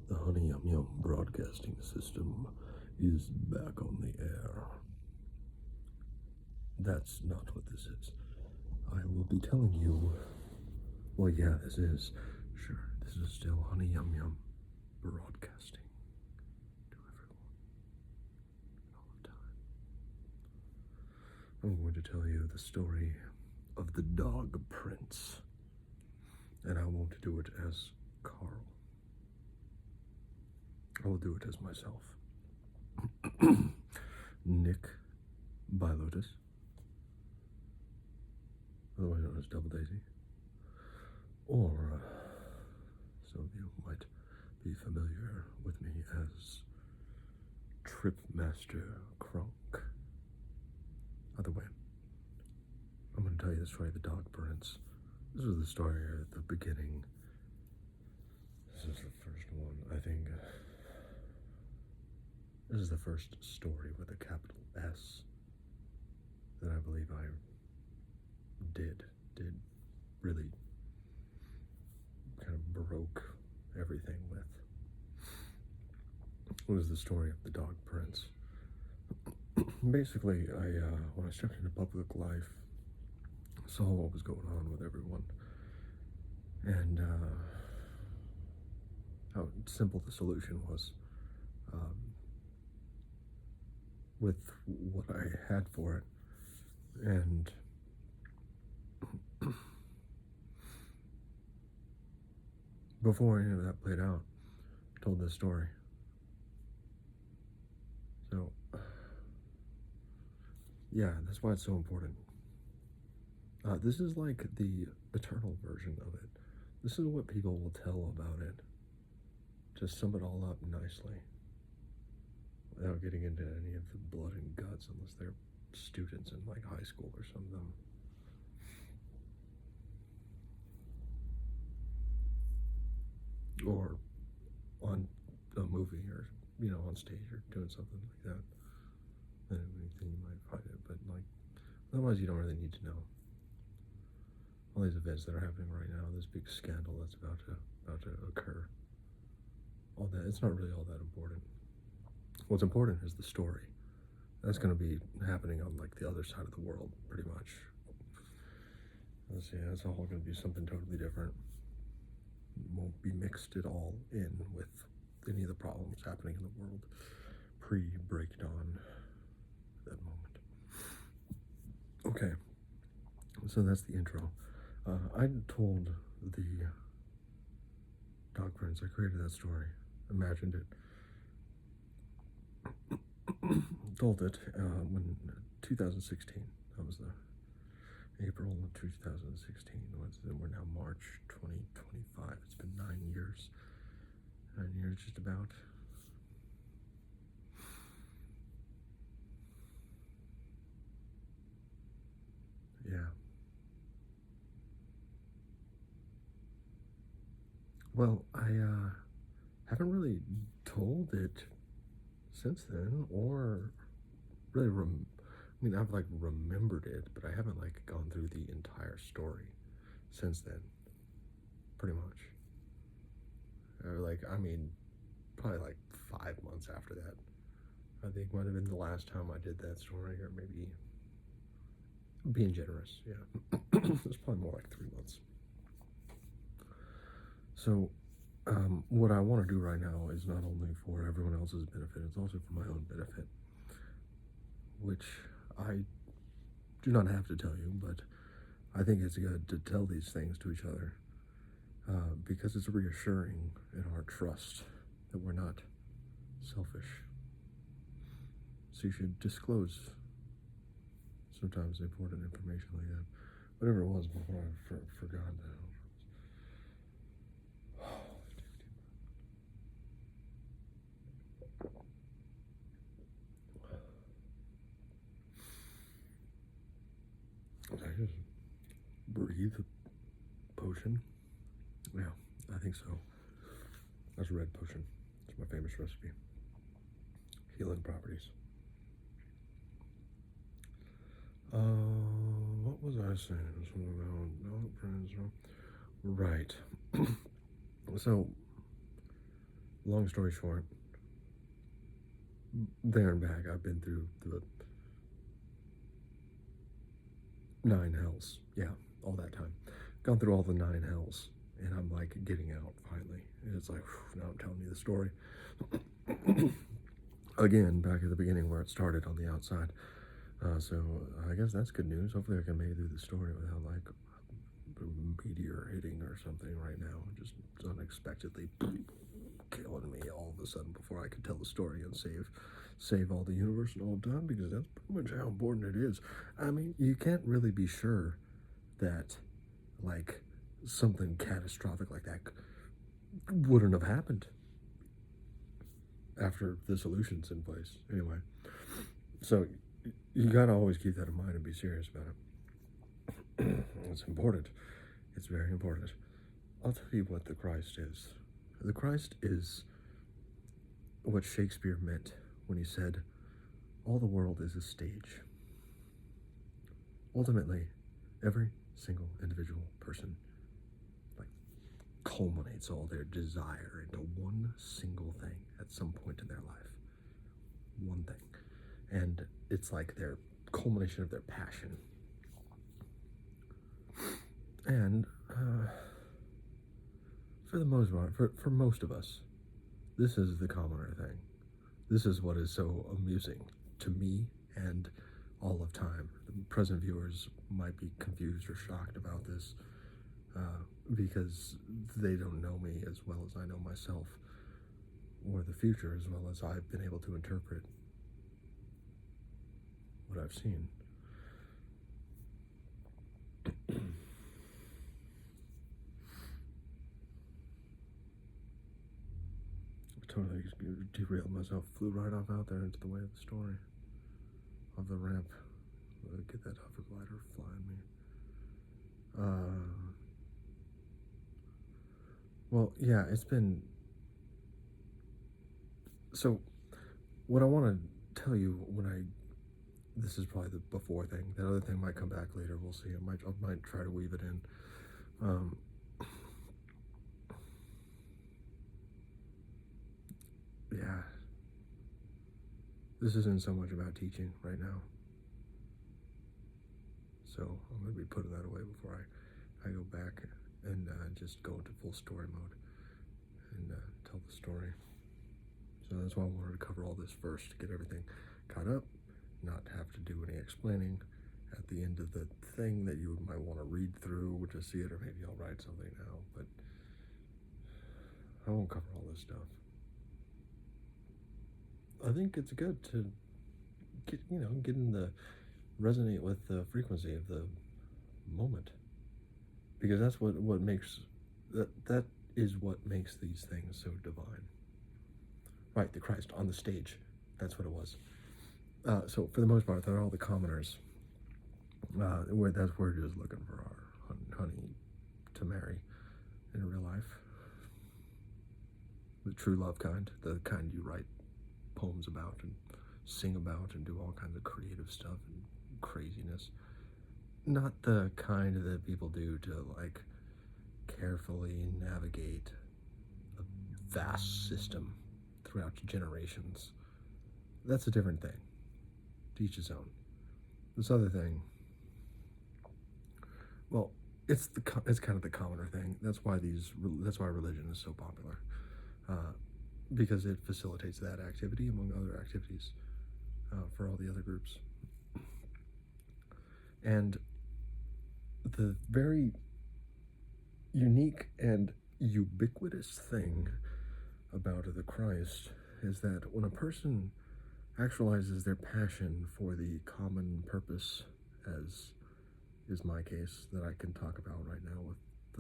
The Honey Yum Yum broadcasting system is back on the air. That's not what this is. I will be telling you. Well, yeah, this is. Sure, this is still Honey Yum Yum broadcasting to everyone all the time. I'm going to tell you the story of the dog prince, and I won't do it as Carl. I will do it as myself. Nick Bilotus, otherwise known as Double Daisy, or some of you might be familiar with me as Tripmaster Kronk. Either way, I'm going to tell you the story of the dog prince. This is the story at the beginning. This is the first one, I think. This is the first story with a capital S that I believe I did really kind of broke everything with. It was the story of the dog prince. Basically, when I stepped into public life, saw what was going on with everyone, and how simple the solution was. With what I had for it, and before any of that played out, I told this story. So, yeah, that's why it's so important. This is like the eternal version of it. This is what people will tell about it. Just sum it all up nicely, without getting into any of the blood and guts, unless they're students in like high school or something. Or on a movie, or on stage, or doing something like that. Then you might find it, but like otherwise you don't really need to know. All these events that are happening right now, this big scandal that's about to occur. All that, it's not really all that important. What's important is the story. That's going to be happening on like the other side of the world, pretty much. Let's see, that's all going to be something totally different. Won't be mixed at all in with any of the problems happening in the world pre-breakdown at that moment. Okay, so that's the intro. I told the dog prince, I created that story, imagined it, told it when 2016, that was the April of 2016, we're now March 2025, it's been 9 years, 9 years just about. Yeah. Well, I haven't really told it since then, or really I've like remembered it, but I haven't like gone through the entire story since then, pretty much. Probably like 5 months after that, I think might have been the last time I did that story, or maybe, being generous, yeah. It's probably more like 3 months. So, what I want to do right now is not only for everyone else's benefit, it's also for my own benefit, which I do not have to tell you, but I think it's good to tell these things to each other, because it's reassuring in our trust that we're not selfish. So you should disclose sometimes important information like that. Whatever it was before I forgot that. Did I just breathe potion? Yeah, I think so. That's red potion. It's my famous recipe. Healing properties. What was I saying? Something about dog friends. Right. So, long story short, there and back, I've been through the 9 hells. Yeah, all that time. Gone through all the 9 hells. And I'm like getting out finally. And it's like, whew, now I'm telling you the story. Again, back at the beginning where it started on the outside. So I guess that's good news. Hopefully I can make it through the story without like a meteor hitting or something right now. Just unexpectedly killing me all of a sudden before I could tell the story and save all the universe and all done, because that's pretty much how important it is. I mean, you can't really be sure that like something catastrophic like that wouldn't have happened after the solution's in place. Anyway, so you gotta always keep that in mind and be serious about it. It's important. It's very important. I'll tell you what the Christ is. The Christ is what Shakespeare meant when he said, all the world is a stage. Ultimately, every single individual person like culminates all their desire into one single thing at some point in their life. One thing. And it's like their culmination of their passion. And for the most part, for most of us, this is the commoner thing. This is what is so amusing to me and all of time. The present viewers might be confused or shocked about this because they don't know me as well as I know myself, or the future as well as I've been able to interpret what I've seen. Totally derailed myself, flew right off out there into the way of the story, of the ramp. Get that hover glider flying me. Well, yeah, it's been... So, what I want to tell you this is probably the before thing. That other thing might come back later. We'll see. I might try to weave it in. Yeah. This isn't so much about teaching right now. So I'm going to be putting that away before I go back and just go into full story mode and tell the story. So that's why I wanted to cover all this first, to get everything caught up, not have to do any explaining at the end of the thing that you might want to read through to see it, or maybe I'll write something now, but I won't cover all this stuff. I think it's good to get in the resonate with the frequency of the moment, because that's what makes that is what makes these things so divine. Right, the Christ on the stage, that's what it was. So for the most part, they're all the commoners. We're just looking for our honey to marry in real life. The true love kind, the kind you write poems about and sing about and do all kinds of creative stuff and craziness. Not the kind that people do to like carefully navigate a vast system throughout generations. That's a different thing. To each his own. This other thing, well, it's kind of the commoner thing. That's why religion is so popular, because it facilitates that activity among other activities for all the other groups. And the very unique and ubiquitous thing about the Christ is that when a person actualizes their passion for the common purpose, as is my case that I can talk about right now with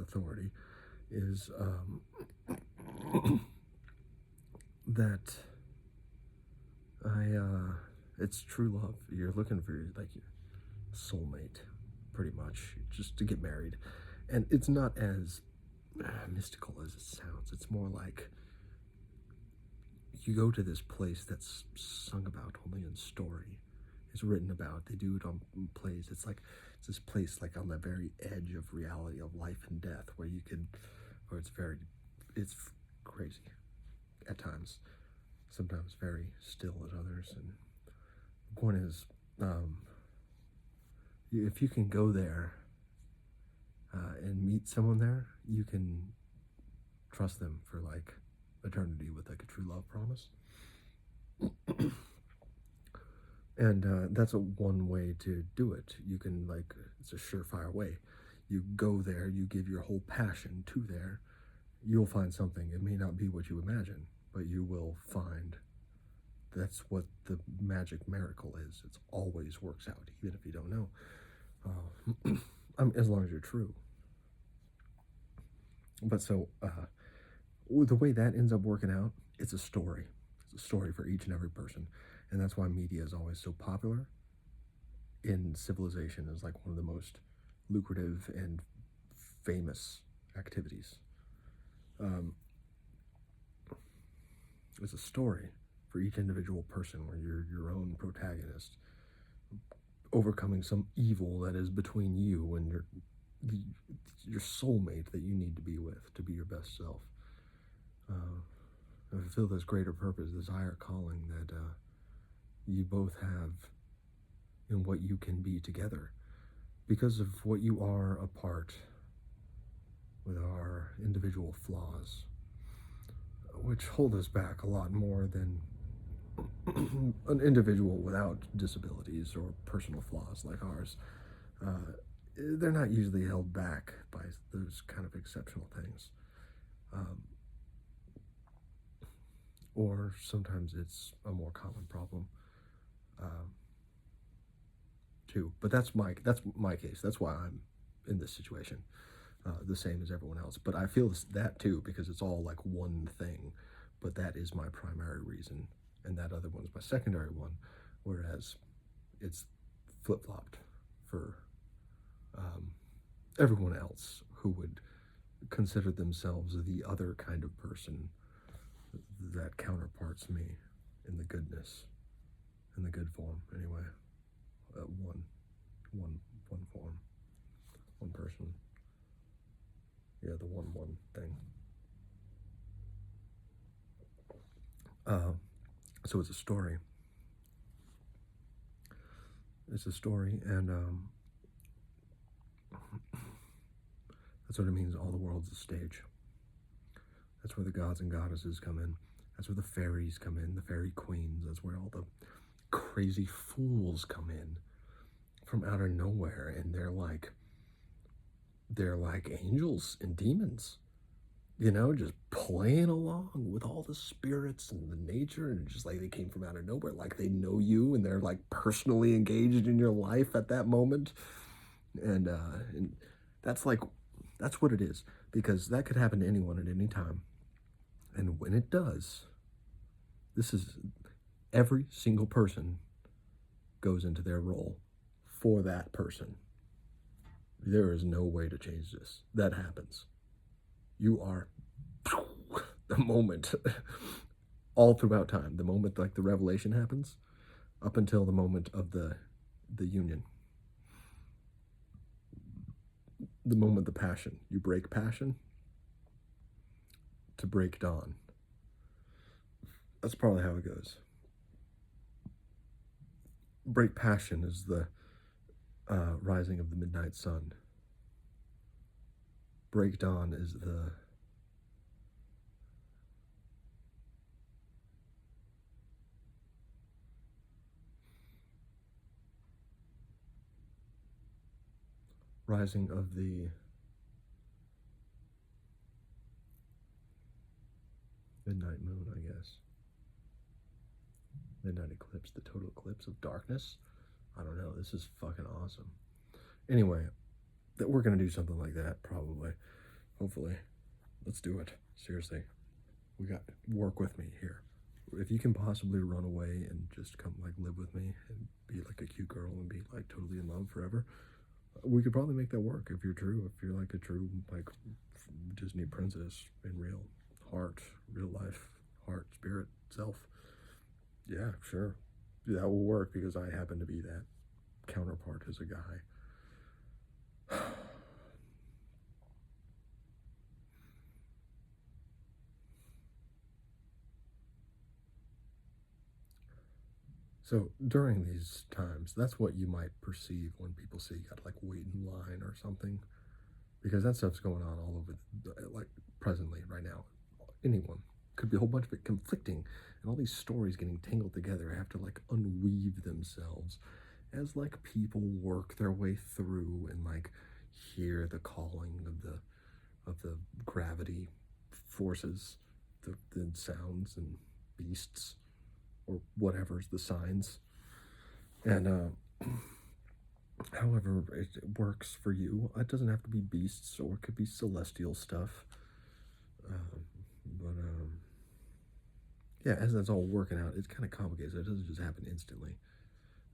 authority, is that it's true love. You're looking for like your soulmate, pretty much, just to get married. And it's not as mystical as it sounds. It's more like you go to this place that's sung about only in story. It's written about. They do it on plays. It's this place like on the very edge of reality, of life and death, where it's crazy. at times, sometimes very still at others. And the point is, if you can go there and meet someone there, you can trust them for like eternity with like a true love promise. And that's one way to do it. You can like, it's a surefire way. You go there, you give your whole passion to there, you'll find something. It may not be what you imagine, but you will find. That's what the magic miracle is. It always works out, even if you don't know. As long as you're true. But so, the way that ends up working out, it's a story. It's a story for each and every person. And that's why media is always so popular in civilization, is like one of the most lucrative and famous activities. It's a story for each individual person where you're your own protagonist, overcoming some evil that is between you and your soulmate that you need to be with to be your best self. I feel this greater purpose, this higher calling that you both have in what you can be together, because of what you are apart, with our individual flaws, which hold us back a lot more than an individual without disabilities or personal flaws like ours. They're not usually held back by those kind of exceptional things. Or sometimes it's a more common problem too. But that's my case. That's why I'm in this situation, the same as everyone else. But I feel that too, because it's all like one thing. But that is my primary reason, and that other one's my secondary one. Whereas it's flip-flopped for everyone else who would consider themselves the other kind of person that counterparts me in the goodness, in the good form anyway. One form, one person. Yeah, the one thing. So it's a story. It's a story, and that's what it means. All the world's a stage. That's where the gods and goddesses come in. That's where the fairies come in, the fairy queens. That's where all the crazy fools come in from out of nowhere, and they're like angels and demons, you know, just playing along with all the spirits and the nature, and just like they came from out of nowhere, like they know you and they're like personally engaged in your life at that moment. And that's what it is, because that could happen to anyone at any time. And when it does, this is every single person goes into their role for that person. There is no way to change this. That happens. You are the moment, all throughout time, the moment like the revelation happens, up until the moment of the union. The moment the passion, you break passion to break dawn. That's probably how it goes. Break passion is the rising of the midnight sun. Break dawn is the rising of the midnight moon, I guess. Midnight eclipse, the total eclipse of darkness. I don't know. This is fucking awesome. Anyway, that we're gonna do something like that probably. Hopefully, let's do it. Seriously, we got work with me here. If you can possibly run away and just come like live with me and be like a cute girl and be like totally in love forever, we could probably make that work if you're true. If you're like a true like Disney princess in real heart, real life, heart, spirit, self. Yeah, sure. That will work because I happen to be that counterpart as a guy. So during these times, that's what you might perceive when people say you gotta like wait in line or something, because that stuff's going on all over, like presently, right now. Anyone could be a whole bunch of it conflicting, and all these stories getting tangled together have to like unweave themselves as like people work their way through and like hear the calling of the gravity forces, the sounds and beasts or whatever's the signs. And however it works for you, it doesn't have to be beasts, or it could be celestial stuff. Um, but yeah, as that's all working out, it's kind of complicated. So it doesn't just happen instantly.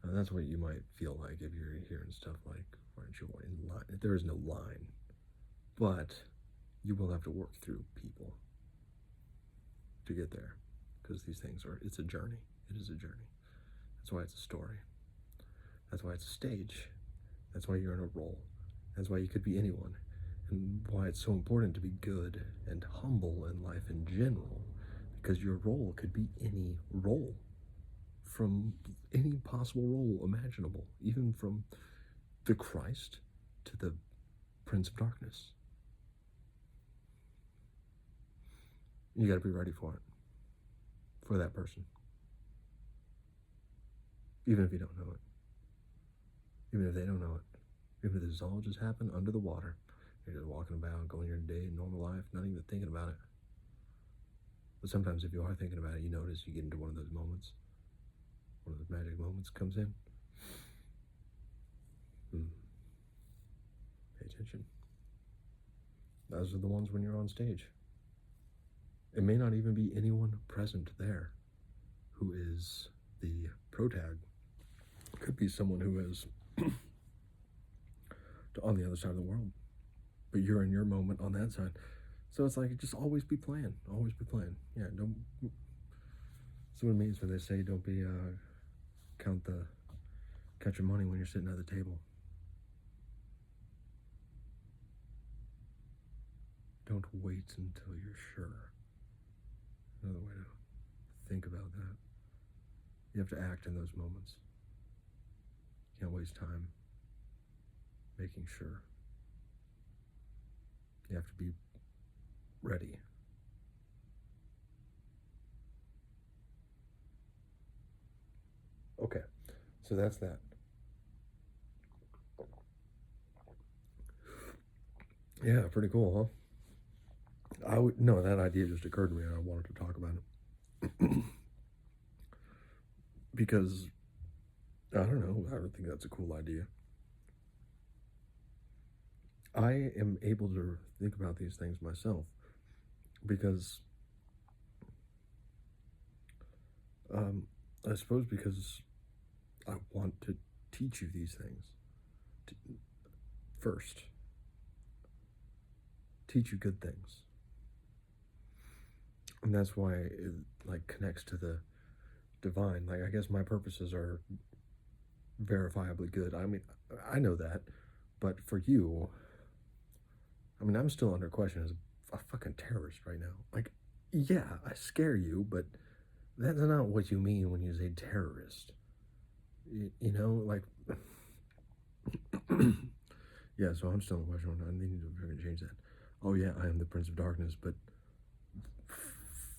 That's what you might feel like if you're hearing stuff like, "Why aren't you in line?" There is no line, but you will have to work through people to get there, because these things are. It's a journey. It is a journey. That's why it's a story. That's why it's a stage. That's why you're in a role. That's why you could be anyone, and why it's so important to be good and humble in life in general, because your role could be any role, from any possible role imaginable, even from the Christ to the Prince of Darkness. You got to be ready for it, for that person, even if you don't know it, even if they don't know it, even if this all just happened under the water. You're just walking about, going your day, normal life, not even thinking about it. But sometimes if you are thinking about it, you notice you get into one of those moments. One of those magic moments comes in. Pay attention. Those are the ones when you're on stage. It may not even be anyone present there who is the protag. It could be someone who is on the other side of the world, but you're in your moment on that side. So it's like, just always be playing. Always be playing. Yeah, don't. That's what it means when they say don't be count your money when you're sitting at the table. Don't wait until you're sure. Another way to think about that. You have to act in those moments. You can't waste time making sure. You have to be ready. Okay, so that's that. Yeah, pretty cool, huh? No, that idea just occurred to me, and I wanted to talk about it. Because, I don't know, I don't think that's a cool idea. I am able to think about these things myself because, I suppose because I want to teach you these things first. Teach you good things. And that's why it like connects to the divine. Like, I guess my purposes are verifiably good. I mean, I know that, but for you, I mean, I'm still under question as a fucking terrorist right now. Like, yeah, I scare you, but that's not what you mean when you say terrorist. You know, like, yeah, so I'm still in question. I need to fucking change that. Oh, yeah, I am the Prince of Darkness, but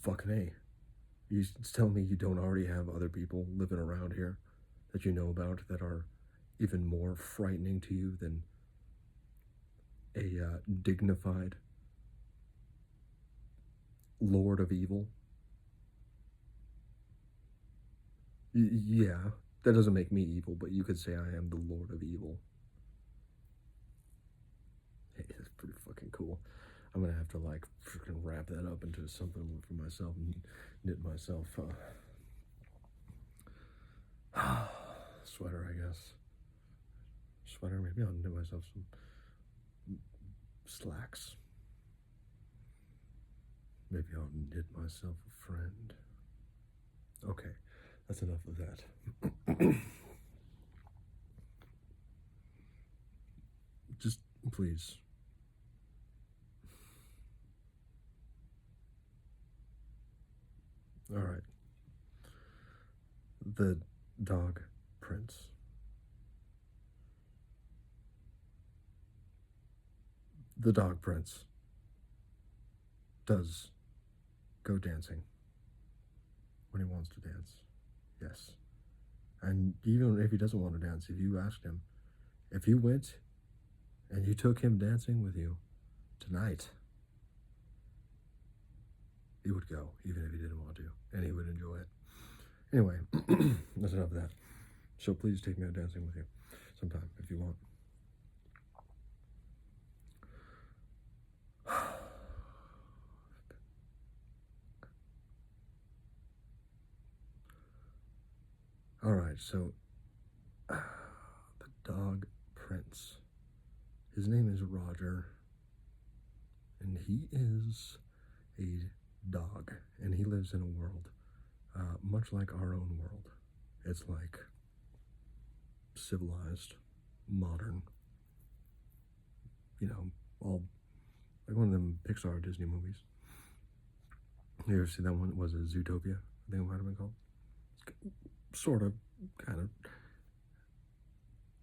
fucking A. You tell me you don't already have other people living around here that you know about that are even more frightening to you than a dignified Lord of Evil? Yeah, that doesn't make me evil, but you could say I am the Lord of Evil. Hey, that's pretty fucking cool. I'm gonna have to like freaking wrap that up into something for myself and knit myself sweater, I guess. Sweater, maybe I'll knit myself some slacks. Maybe I'll knit myself a friend. Okay, that's enough of that. Just please. All right. The dog prince. The dog prince does go dancing when he wants to dance. Yes. And even if he doesn't want to dance, if you asked him, if you went and you took him dancing with you tonight, he would go, even if he didn't want to, and he would enjoy it. Anyway, that's enough of that. So please take me out dancing with you sometime if you want. All right, so the dog prince. His name is Roger, and he is a dog, and he lives in a world much like our own world. It's like civilized, modern, all like one of them Pixar Disney movies. You ever see that one? Was it Zootopia? I think it might have been called. Sort of, kind of.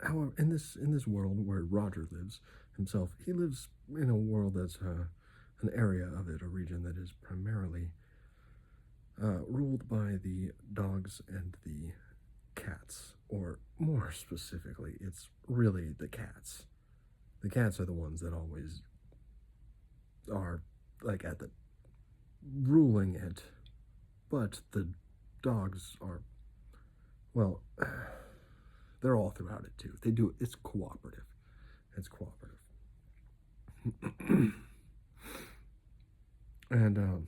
However, in this world where Roger lives himself, he lives in a world that's an area of it, a region that is primarily ruled by the dogs and the cats, or more specifically, it's really the cats. The cats are the ones that always are like at the ruling it, but the dogs are, well, they're all throughout it too. They do, it's cooperative. It's cooperative. And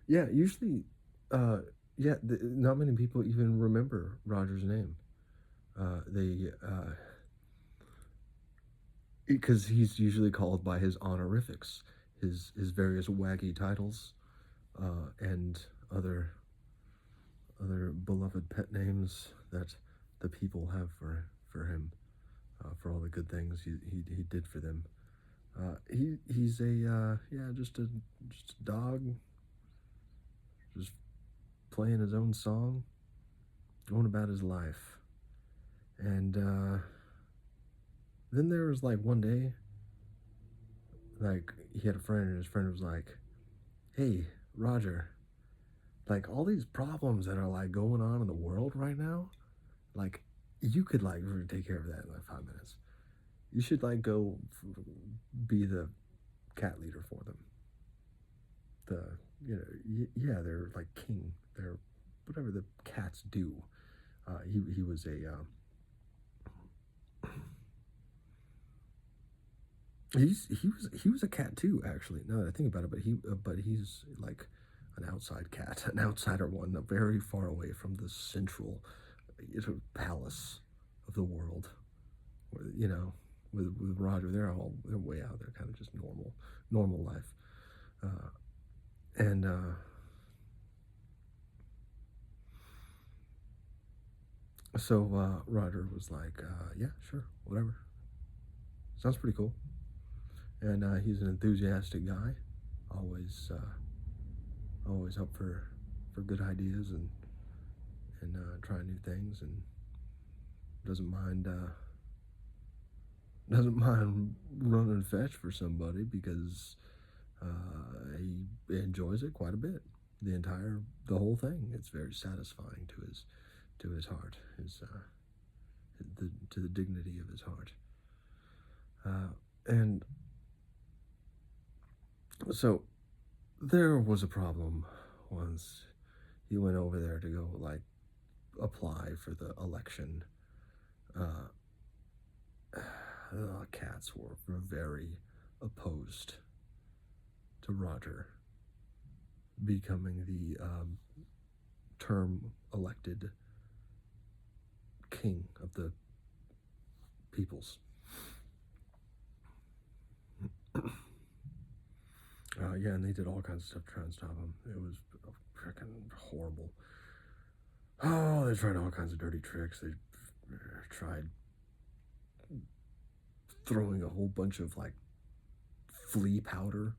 yeah, usually, not many people even remember Roger's name. They because he's usually called by his honorifics, his various waggy titles, and other beloved pet names that the people have for him, for all the good things he did for them. He's a just a dog, just playing his own song, going about his life. And then there was like one day, like he had a friend, and his friend was like, "Hey, Roger, like all these problems that are like going on in the world right now, like you could like take care of that in like 5 minutes. You should like go be the cat leader for them. Yeah, they're like king. They're whatever the cats do. He was a he was a cat too, actually. Now that I think about it, but he's like an outside cat, an outsider one, very far away from the central palace of the world. With Roger, they're way out there, kind of just normal life, and so Roger was like, yeah, sure, whatever, sounds pretty cool. And he's an enthusiastic guy, always up for good ideas and trying new things, and doesn't mind running fetch for somebody because he enjoys it quite a bit. The whole thing. It's very satisfying to his heart, to the dignity of his heart. And so there was a problem once he went over there to go like apply for the election. The cats were very opposed to Roger becoming the term elected king of the peoples. Yeah, and they did all kinds of stuff to try and stop him. It was freaking horrible. Oh, they tried all kinds of dirty tricks. They tried throwing a whole bunch of like flea powder,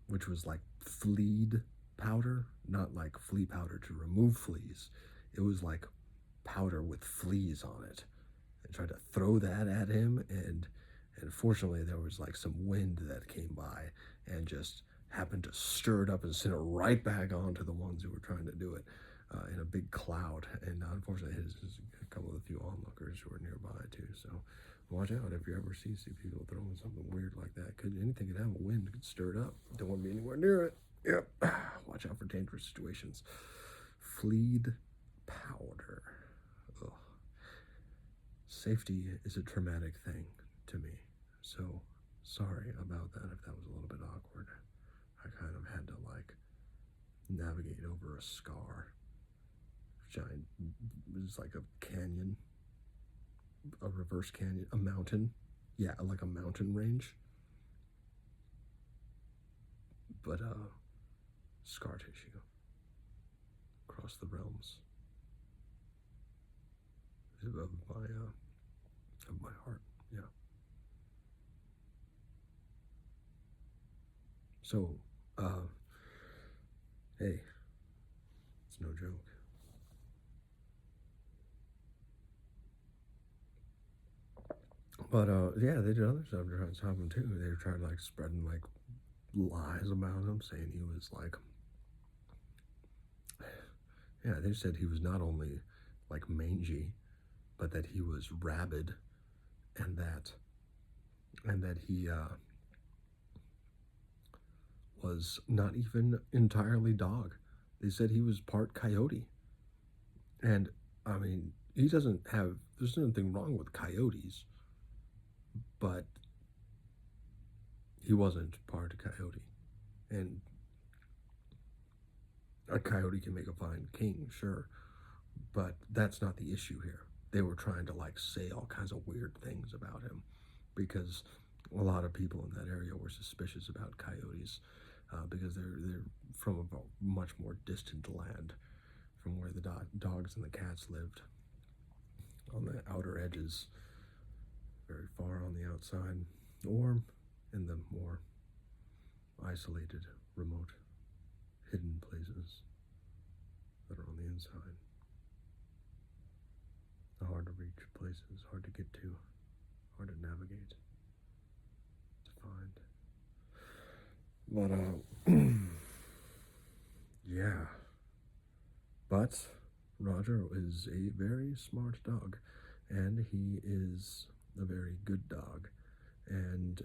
which was like fleed powder, not like flea powder to remove fleas. It was like powder with fleas on it. And tried to throw that at him, and fortunately there was like some wind that came by and just happened to stir it up and send it right back onto the ones who were trying to do it in a big cloud. And unfortunately, hit a couple of the few onlookers who were nearby too. So watch out if you ever see people throwing something weird like that. Anything could have a wind, could stir it up. Don't want to be anywhere near it. Yep. Watch out for dangerous situations. Fleed powder. Ugh. Safety is a traumatic thing to me. So sorry about that if that was a little bit awkward. I kind of had to like navigate over a scar. Giant, it's like a canyon, a reverse canyon, a mountain. Yeah, like a mountain range. But scar tissue across the realms of my heart. Yeah. So, hey, it's no joke. But yeah, they did other stuff to try to stop him too. They were trying like spreading like lies about him, saying he was like, yeah, they said he was not only like mangy, but that he was rabid, and that he was not even entirely dog. They said he was part coyote, and I mean, he doesn't have. There's nothing wrong with coyotes, but he wasn't part coyote, and a coyote can make a fine king, sure, but that's not the issue here. They were trying to like say all kinds of weird things about him because a lot of people in that area were suspicious about coyotes because they're from a much more distant land from where the dogs and the cats lived, on the outer edges, very far on the outside, or in the more isolated, remote, hidden places that are on the inside. The hard to reach places, hard to get to, hard to navigate, to find. But, yeah. But Roger is a very smart dog, and he is a very good dog. And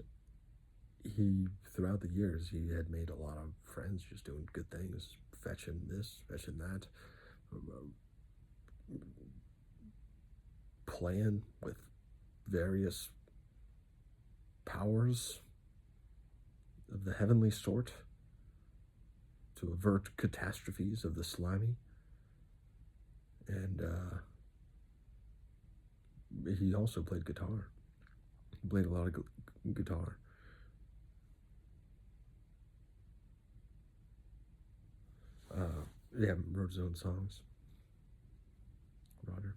he, throughout the years, he had made a lot of friends just doing good things, fetching this, fetching that, playing with various powers of the heavenly sort to avert catastrophes of the slimy. And he also played guitar. He played a lot of guitar. Yeah, wrote his own songs. Roger.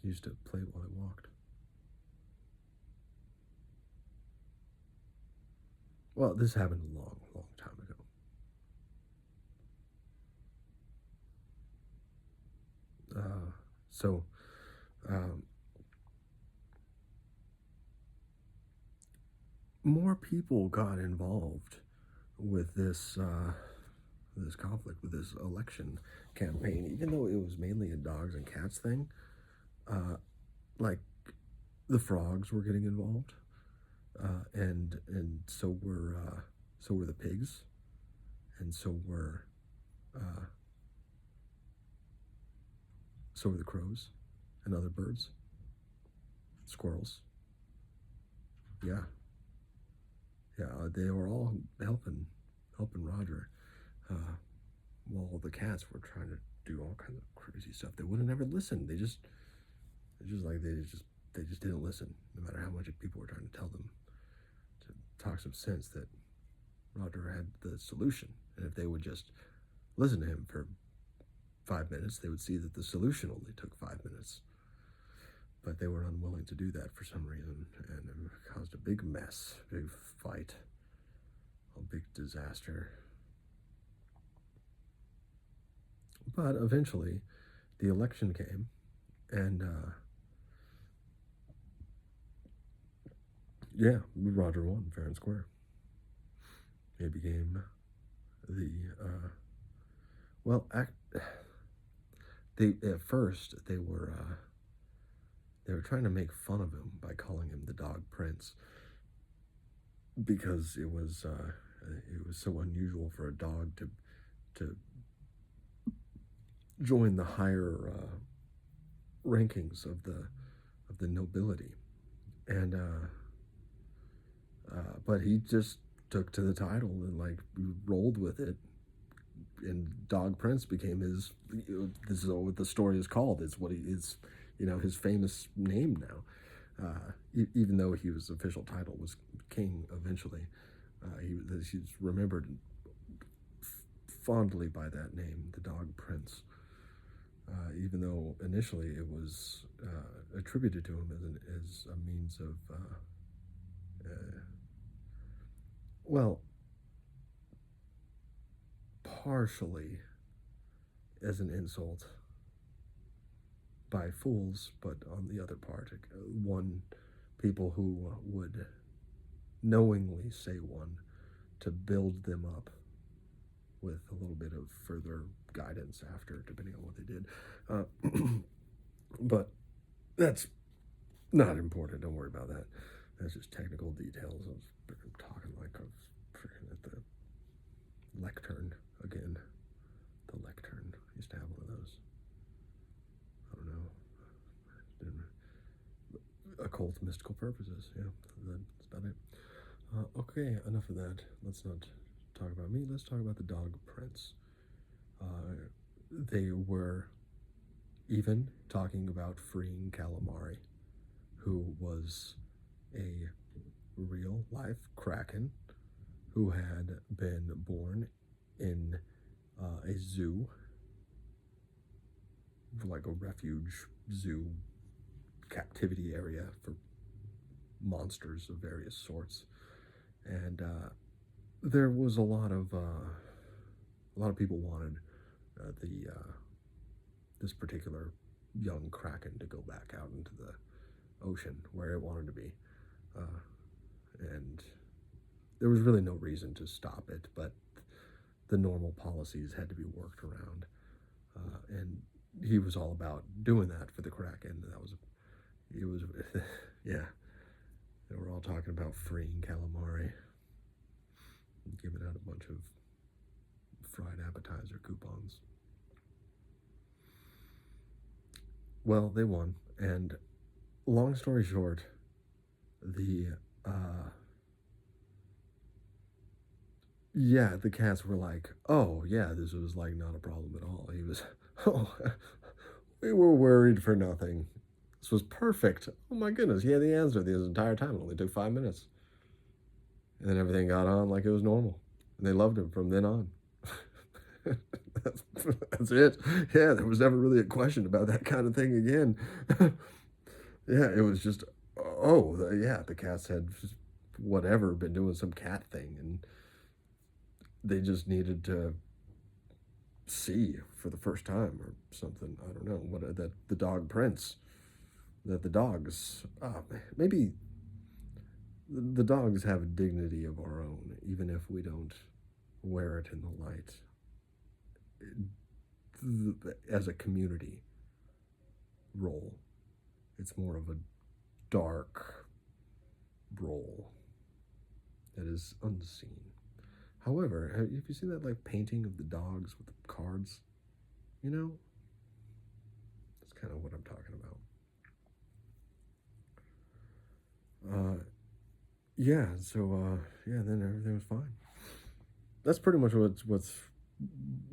He used to play it while he walked. Well, this happened a long, long time ago. So, more people got involved with this conflict, with this election campaign, even though it was mainly a dogs and cats thing. Like the frogs were getting involved, and so were the pigs, and so were the crows and other birds, squirrels. Yeah, they were all helping Roger, while the cats were trying to do all kinds of crazy stuff. They would have never listened. They just didn't listen, no matter how much people were trying to tell them to talk some sense that Roger had the solution. And if they would just listen to him for 5 minutes, they would see that the solution only took 5 minutes. But they were unwilling to do that for some reason, and it caused a big mess, big fight, a big disaster. But eventually, the election came, and yeah, Roger won fair and square. He became the well. They at first they were trying to make fun of him by calling him the Dog Prince because it was so unusual for a dog to join the higher rankings of the nobility, and but he just took to the title and like rolled with it, and Dog Prince became his. This is what the story is called. It's what he is, his famous name now. Even though his official title was king eventually, he's remembered fondly by that name, the Dog Prince. Even though initially it was attributed to him as a means of, well, partially as an insult by fools, but on the other part, people who would knowingly say one to build them up with a little bit of further guidance after, depending on what they did. But that's not important. Don't worry about that. That's just technical details. I was talking like I was freaking at the lectern again. The lectern. I used to have one of those. I don't know. Occult, mystical purposes. Yeah, that's about it. Okay, enough of that. Let's not talk about me. Let's talk about the Dog Prince. They were even talking about freeing Calamari, who was a real life kraken who had been born in a zoo, like a refuge zoo captivity area for monsters of various sorts. And there was a lot of people wanted this particular young kraken to go back out into the ocean where it wanted to be, and there was really no reason to stop it, but the normal policies had to be worked around, and he was all about doing that for the kraken. Yeah. They were all talking about freeing Calamari, giving out a bunch of fried appetizer coupons. Well, they won, and long story short, the cats were like, oh yeah, this was like not a problem at all. He was, oh, we were worried for nothing. This was perfect. Oh my goodness, he had the answer the entire time. It only took 5 minutes. And then everything got on like it was normal. And they loved him from then on. that's it. Yeah, there was never really a question about that kind of thing again. Yeah, it was just, the cats had just whatever been doing some cat thing, and they just needed to see for the first time or something. I don't know that the Dog Prince, that the dogs, maybe the dogs have a dignity of our own, even if we don't wear it in the light. As a community role, it's more of a dark role that is unseen. However, have you seen that like painting of the dogs with the cards? That's kind of what I'm talking about. Then everything was fine. That's pretty much what's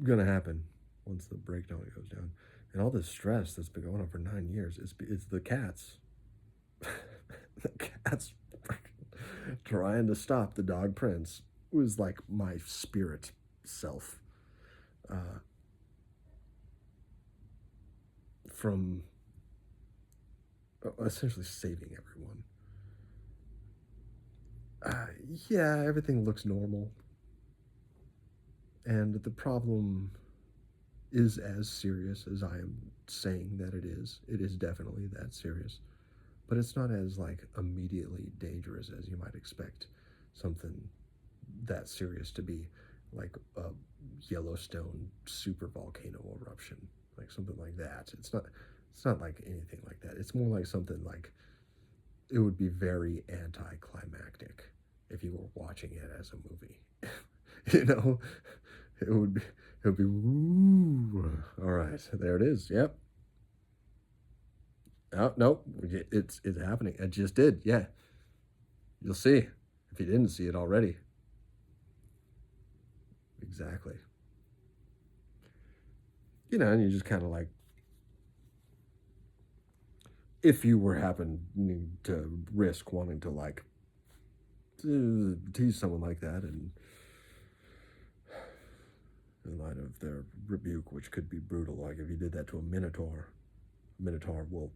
gonna happen once the breakdown goes down. And all this stress that's been going on for 9 years is the cats. The cats trying to stop the Dog Prince was like my spirit self from essentially saving everyone. Everything looks normal. And the problem is as serious as I am saying that it is. It is definitely that serious, but it's not as like immediately dangerous as you might expect something that serious to be, like a Yellowstone super volcano eruption, like something like that. It's not like anything like that. It's more like something like it would be very anticlimactic if you were watching it as a movie. you know, it would be woo. All right, there it is. Yep. Oh no, it's happening. It just did. Yeah, you'll see if you didn't see it already. Exactly. And you just kind of like, if you were happening to risk wanting to like tease someone like that, and in light of their rebuke, which could be brutal, like if you did that to a minotaur will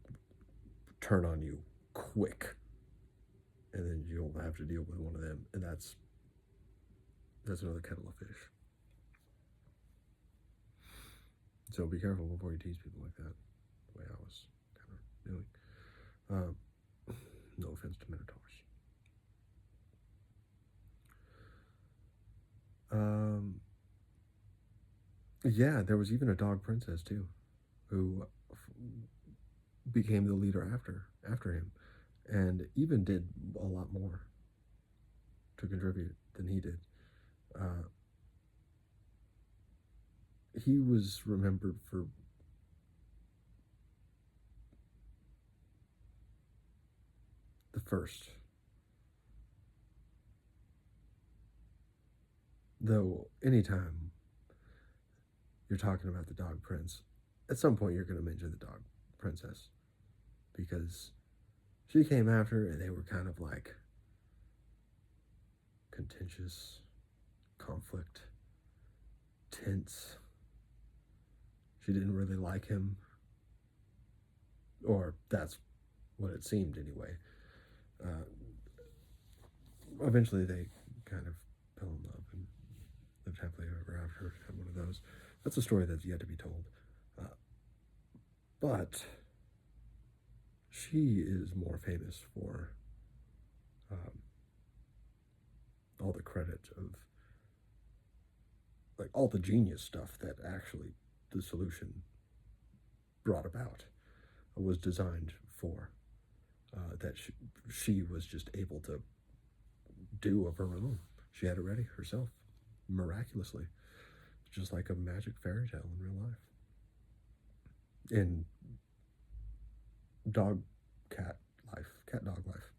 turn on you quick, and then you'll have to deal with one of them, and that's another kettle of fish. So be careful before you tease people like that. The way I was kind of doing. Um, no offense to minotaurs. Um, yeah, there was even a dog princess too, who became the leader after him, and even did a lot more to contribute than he did. Uh, he was remembered for the first, though. Anytime you're talking about the dog prince, at some point you're going to mention the dog princess, because she came after, and they were kind of like contentious, conflict, tense. She didn't really like him, or that's what it seemed anyway. Uh, Eventually, they kind of fell in love and lived happily ever after. Had one of those. That's a story that's yet to be told. Uh, but she is more famous for um, all the credit of like all the genius stuff that actually the solution brought about was designed for. That she was just able to do of her own. She had it ready herself, miraculously, just like a magic fairy tale in real life. In dog cat cat dog life,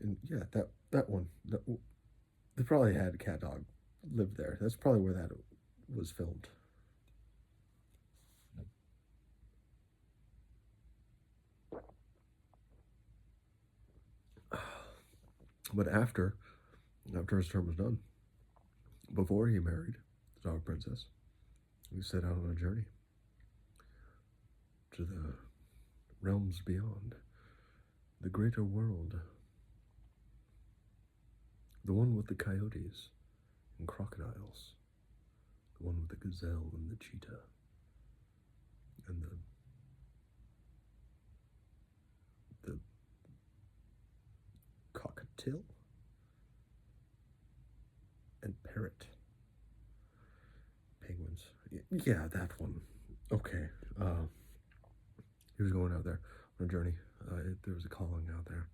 and yeah, that one. They probably had cat dog lived there. That's probably where that was filmed. But after his term was done, before he married the dog princess, he set out on a journey to the realms beyond, the greater world, the one with the coyotes and crocodiles, the one with the gazelle and the cheetah, and the cockatiel and parrot penguins. Yeah, that one. Okay. He was going out there on a journey. There was a calling out there.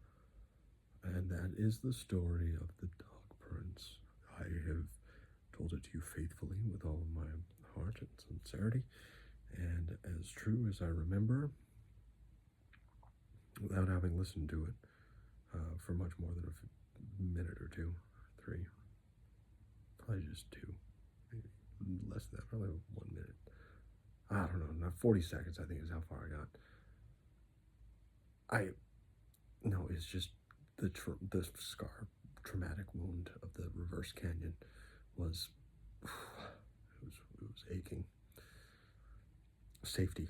And that is the story of the Dog Prince. I have told it to you faithfully with all of my heart and sincerity, and as true as I remember, without having listened to it for much more than a minute or two, three, probably just two, maybe less than that, probably 1 minute. I don't know, not 40 seconds, I think is how far I got. No, it's just the scar, traumatic wound of the reverse canyon was, it was aching. Safety.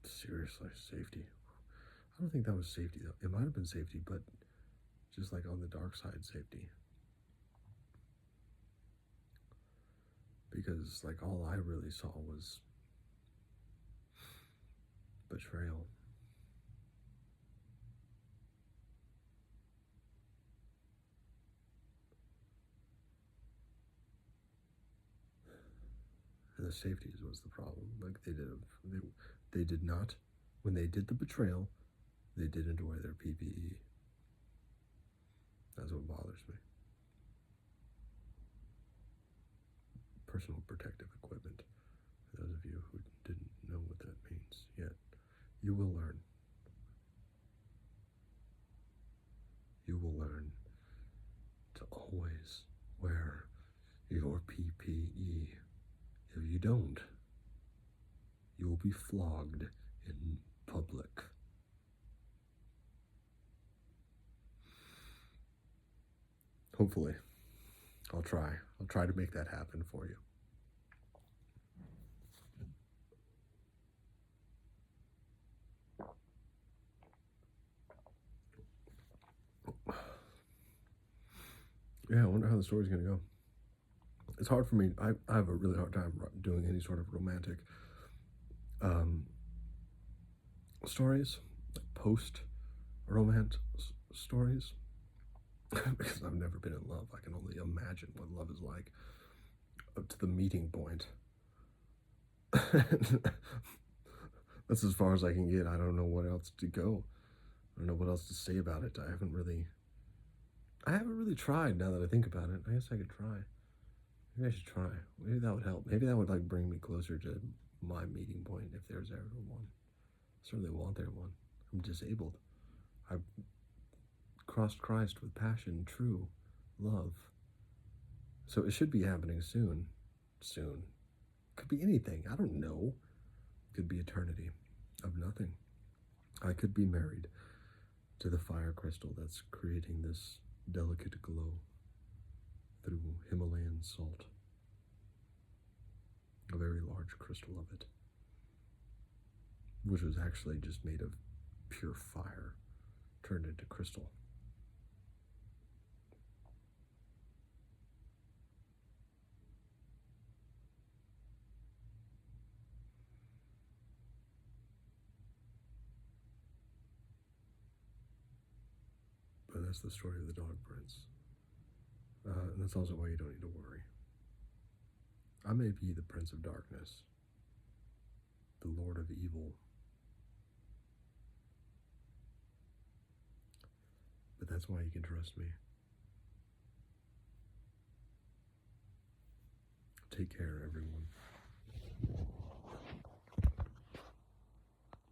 Seriously, safety. I don't think that was safety though. It might have been safety, but just like on the dark side, safety. because like all I really saw was betrayal. And the safeties was the problem. Like they did not, when they did the betrayal, they didn't wear their PPE. That's what bothers me. Personal protective equipment. For those of you who didn't know what that means yet, you will learn. You will learn to always wear your PPE. If you don't, you will be flogged in public. Hopefully. I'll try. I'll try to make that happen for you. Yeah, I wonder how the story's going to go. It's hard for me. I have a really hard time doing any sort of romantic stories, like post-romance stories, because I've never been in love. I can only imagine what love is like up to the meeting point. That's as far as I can get. I don't know what else to go. I don't know what else to say about it. I haven't really tried. Now that I think about it, I guess I could try. Maybe I should try. Maybe that would help. Maybe that would like bring me closer to my meeting point if there's ever one. I certainly want there one. I'm disabled. I crossed Christ with passion, true love. So it should be happening soon. Soon. Could be anything. I don't know. Could be eternity of nothing. I could be married to the fire crystal that's creating this delicate glow through Himalayan salt. A very large crystal of it, which was actually just made of pure fire turned into crystal. But that's the story of the Dog Prince. And that's also why you don't need to worry. I may be the Prince of Darkness, the Lord of Evil, but that's why you can trust me. Take care, everyone.